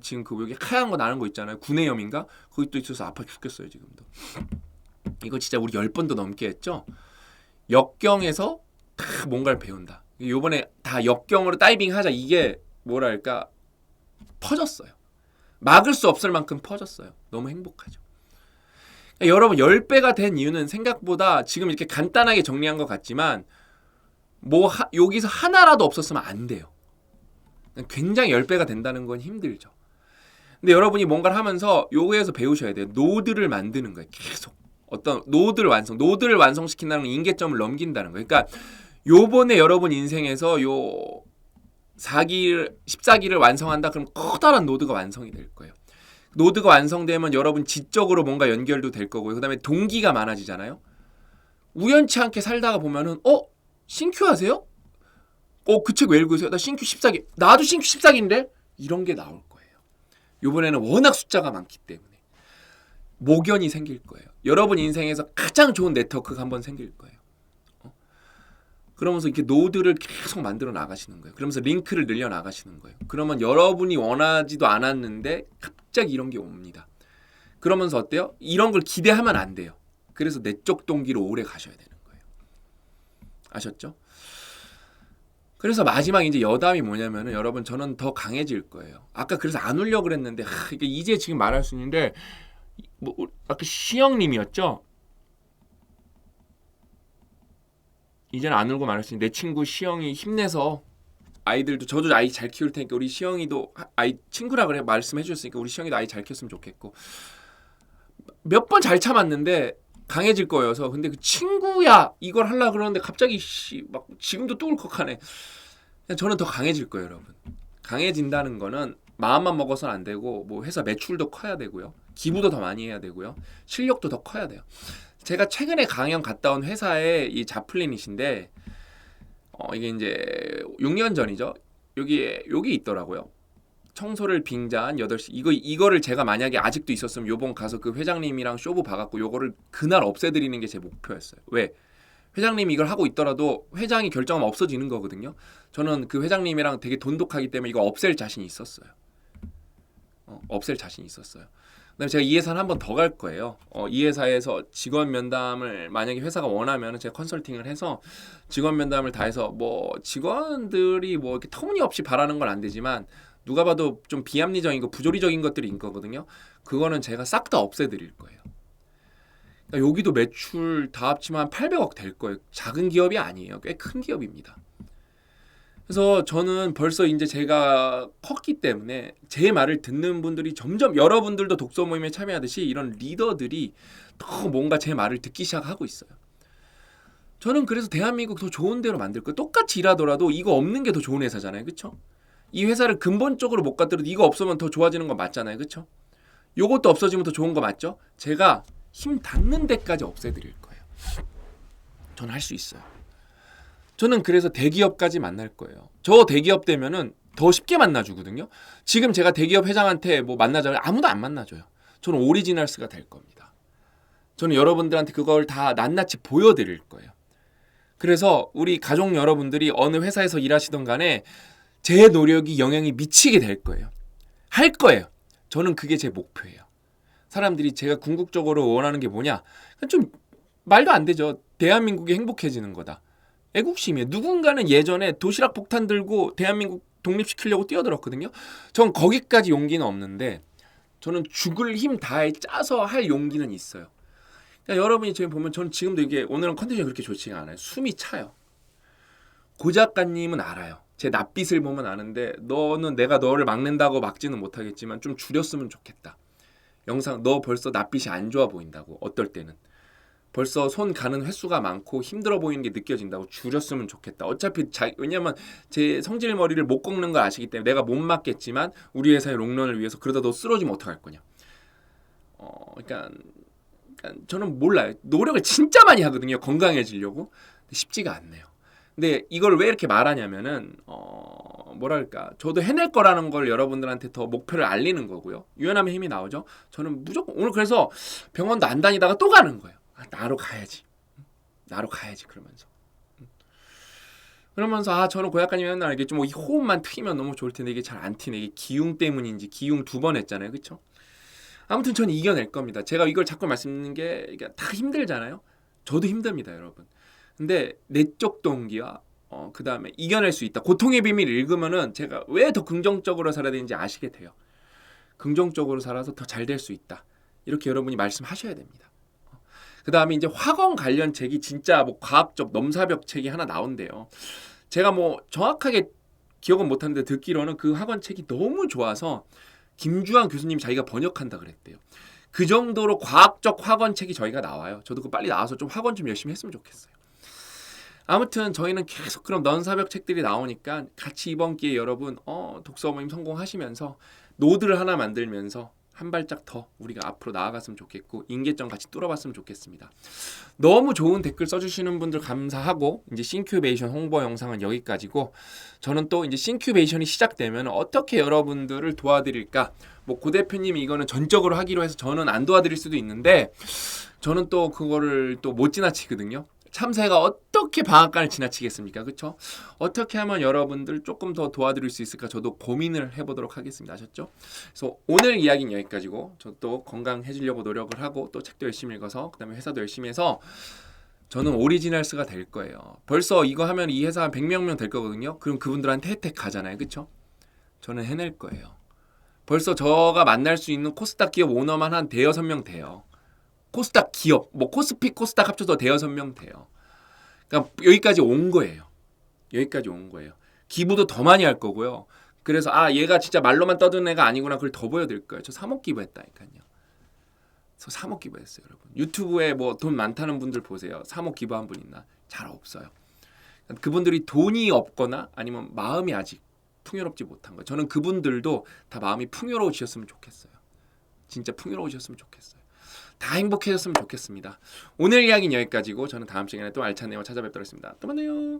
지금 여기 하얀 거 나는 거 있잖아요. 구내염인가? 거기 또 있어서 아파 죽겠어요 지금도. 이거 진짜 우리 10번도 넘게 했죠. 역경에서 다 뭔가를 배운다. 요번에 다 역경으로 다이빙 하자. 이게 뭐랄까 퍼졌어요. 막을 수 없을 만큼 퍼졌어요. 너무 행복하죠. 그러니까 여러분 10배가 된 이유는 생각보다 지금 이렇게 간단하게 정리한 것 같지만 여기서 하나라도 없었으면 안 돼요. 굉장히 10배가 된다는 건 힘들죠. 근데 여러분이 뭔가를 하면서 요거에서 배우셔야 돼요. 노드를 만드는 거예요. 계속. 어떤 노드를 완성시킨다는 건 인계점을 넘긴다는 거예요. 그러니까 요번에 여러분 인생에서 요 14기를 완성한다. 그럼 커다란 노드가 완성이 될 거예요. 노드가 완성되면 여러분 지적으로 뭔가 연결도 될 거고요. 그 다음에 동기가 많아지잖아요. 우연치 않게 살다가 보면은 신큐 하세요? 그 책 왜 읽으세요? 나 신큐 14기. 나도 신큐 14기인데? 이런 게 나올 거예요. 요번에는 워낙 숫자가 많기 때문에 목연이 생길 거예요. 여러분 인생에서 가장 좋은 네트워크가 한번 생길 거예요. 그러면서 이렇게 노드를 계속 만들어 나가시는 거예요. 그러면서 링크를 늘려 나가시는 거예요. 그러면 여러분이 원하지도 않았는데 갑자기 이런 게 옵니다. 그러면서 어때요? 이런 걸 기대하면 안 돼요. 그래서 내적 동기로 오래 가셔야 되는 거예요. 아셨죠? 그래서 마지막 이제 여담이 뭐냐면은 여러분 저는 더 강해질 거예요. 아까 그래서 안 울려고 그랬는데 이제 지금 말할 수 있는데 아까 시영님이었죠? 이제는 안 울고 말할 수 있는데 내 친구 시영이 힘내서 아이들도 저도 아이 잘 키울 테니까 우리 시영이도 아이 친구라 그래 말씀해 주셨으니까 우리 시영이도 아이 잘 키웠으면 좋겠고 몇 번 잘 참았는데 강해질 거여서 근데 그 친구야 이걸 하려고 그러는데 갑자기 막 지금도 또 울컥하네. 저는 더 강해질 거예요, 여러분. 강해진다는 거는 마음만 먹어서는 안 되고 뭐 회사 매출도 커야 되고요. 기부도 더 많이 해야 되고요. 실력도 더 커야 돼요. 제가 최근에 강연 갔다 온 회사의 이 자플린이신데 이게 이제 6년 전이죠. 여기 있더라고요. 청소를 빙자한 8시 이거를 제가 만약에 아직도 있었으면 요번 가서 그 회장님이랑 쇼부 봐갖고 요거를 그날 없애드리는 게 제 목표였어요. 왜? 회장님이 이걸 하고 있더라도 회장이 결정하면 없어지는 거거든요. 저는 그 회장님이랑 되게 돈독하기 때문에 이거 없앨 자신이 있었어요. 없앨 자신이 있었어요. 그다음에 제가 이 회사는 한 번 더 갈 거예요. 이 회사에서 직원 면담을 만약에 회사가 원하면 제가 컨설팅을 해서 직원 면담을 다 해서 뭐 직원들이 뭐 이렇게 터무니없이 바라는 건 안 되지만 누가 봐도 좀 비합리적인 거 부조리적인 것들이 있거든요. 그거는 제가 싹 다 없애드릴 거예요. 그러니까 여기도 매출 다 합치면 800억 될 거예요. 작은 기업이 아니에요. 꽤 큰 기업입니다. 그래서 저는 벌써 이제 제가 컸기 때문에 제 말을 듣는 분들이 점점 여러분들도 독서 모임에 참여하듯이 이런 리더들이 더 뭔가 제 말을 듣기 시작하고 있어요. 저는 그래서 대한민국 더 좋은 데로 만들 거예요. 똑같이 일하더라도 이거 없는 게 더 좋은 회사잖아요. 그렇죠? 이 회사를 근본적으로 못 갔더라도 이거 없으면 더 좋아지는 거 맞잖아요. 그렇죠? 요것도 없어지면 더 좋은 거 맞죠? 제가 힘 닿는 데까지 없애드릴 거예요. 저는 할 수 있어요. 저는 그래서 대기업까지 만날 거예요. 저 대기업 되면은 더 쉽게 만나주거든요. 지금 제가 대기업 회장한테 뭐 만나자면 아무도 안 만나줘요. 저는 오리지널스가 될 겁니다. 저는 여러분들한테 그걸 다 낱낱이 보여드릴 거예요. 그래서 우리 가족 여러분들이 어느 회사에서 일하시던 간에 제 노력이 영향이 미치게 될 거예요. 할 거예요. 저는 그게 제 목표예요. 사람들이 제가 궁극적으로 원하는 게 뭐냐? 좀 말도 안 되죠. 대한민국이 행복해지는 거다. 애국심이에요. 누군가는 예전에 도시락 폭탄 들고 대한민국 독립시키려고 뛰어들었거든요. 전 거기까지 용기는 없는데 저는 죽을 힘 다해 짜서 할 용기는 있어요. 그러니까 여러분이 지금 보면 저는 지금도 이게 오늘은 컨디션이 그렇게 좋지가 않아요. 숨이 차요. 고 작가님은 알아요. 제 낯빛을 보면 아는데 너는 내가 너를 막는다고 막지는 못하겠지만 좀 줄였으면 좋겠다. 영상 너 벌써 낯빛이 안 좋아 보인다고. 어떨 때는. 벌써 손 가는 횟수가 많고 힘들어 보이는 게 느껴진다고. 줄였으면 좋겠다. 어차피 왜냐면 제 성질머리를 못 꺾는 걸 아시기 때문에 내가 못 막겠지만 우리 회사의 롱런을 위해서 그러다 너 쓰러지면 어떡할 거냐. 그러니까 저는 몰라요. 노력을 진짜 많이 하거든요. 건강해지려고. 쉽지가 않네요. 근데 이걸 왜 이렇게 말하냐면은 뭐랄까 저도 해낼 거라는 걸 여러분들한테 더 목표를 알리는 거고요. 유연함의 힘이 나오죠. 저는 무조건 오늘 그래서 병원도 안 다니다가 또 가는 거예요. 나로 가야지. 그러면서 저는 고 작가님 맨날 이게 좀 이 호흡만 트이면 너무 좋을 텐데 이게 잘 안 트이네. 이게 기흉 때문인지 기흉 2번 했잖아요. 그렇죠? 아무튼 저는 이겨낼 겁니다. 제가 이걸 자꾸 말씀드리는 게 이게 다 힘들잖아요. 저도 힘듭니다, 여러분. 근데 내적 동기와 그 다음에 이겨낼 수 있다. 고통의 비밀 읽으면은 제가 왜 더 긍정적으로 살아야 되는지 아시게 돼요. 긍정적으로 살아서 더 잘 될 수 있다. 이렇게 여러분이 말씀하셔야 됩니다. 그 다음에 이제 학원 관련 책이 진짜 뭐 과학적 넘사벽 책이 하나 나온대요. 제가 뭐 정확하게 기억은 못하는데 듣기로는 그 학원 책이 너무 좋아서 김주환 교수님이 자기가 번역한다 그랬대요. 그 정도로 과학적 학원 책이 저희가 나와요. 저도 그 빨리 나와서 좀 학원 좀 열심히 했으면 좋겠어요. 아무튼 저희는 계속 그럼 넌사벽 책들이 나오니까 같이 이번 기회에 여러분 독서 모임 성공하시면서 노드를 하나 만들면서 한 발짝 더 우리가 앞으로 나아갔으면 좋겠고 인계점 같이 뚫어봤으면 좋겠습니다. 너무 좋은 댓글 써주시는 분들 감사하고 이제 싱큐베이션 홍보 영상은 여기까지고 저는 또 이제 싱큐베이션이 시작되면 어떻게 여러분들을 도와드릴까 뭐 고 대표님이 이거는 전적으로 하기로 해서 저는 안 도와드릴 수도 있는데 저는 또 그거를 또 못 지나치거든요. 참새가 어떻게 방앗간을 지나치겠습니까? 그렇죠? 어떻게 하면 여러분들 조금 더 도와드릴 수 있을까 저도 고민을 해보도록 하겠습니다. 아셨죠? 그래서 오늘 이야기는 여기까지고 저 또 건강해지려고 노력을 하고 또 책도 열심히 읽어서 그 다음에 회사도 열심히 해서 저는 오리지널스가 될 거예요. 벌써 이거 하면 이 회사 한 100명 될 거거든요. 그럼 그분들한테 혜택 가잖아요. 그렇죠? 저는 해낼 거예요. 벌써 저가 만날 수 있는 코스닥 기업 오너만 한 대여섯 명 돼요. 코스닥 기업, 뭐 코스피, 코스닥 합쳐서 대여섯 명 돼요. 그러니까 여기까지 온 거예요. 여기까지 온 거예요. 기부도 더 많이 할 거고요. 그래서 얘가 진짜 말로만 떠드는 애가 아니구나 그걸 더 보여드릴 거예요. 저 3억 기부했다니까요. 저 3억 기부했어요, 여러분. 유튜브에 뭐 돈 많다는 분들 보세요. 3억 기부한 분 있나? 잘 없어요. 그분들이 돈이 없거나 아니면 마음이 아직 풍요롭지 못한 거예요. 저는 그분들도 다 마음이 풍요로우셨으면 좋겠어요. 진짜 풍요로우셨으면 좋겠어요. 다 행복해졌으면 좋겠습니다. 오늘 이야기는 여기까지고 저는 다음 시간에 또 알찬 내용 찾아뵙도록 하겠습니다. 또 만나요.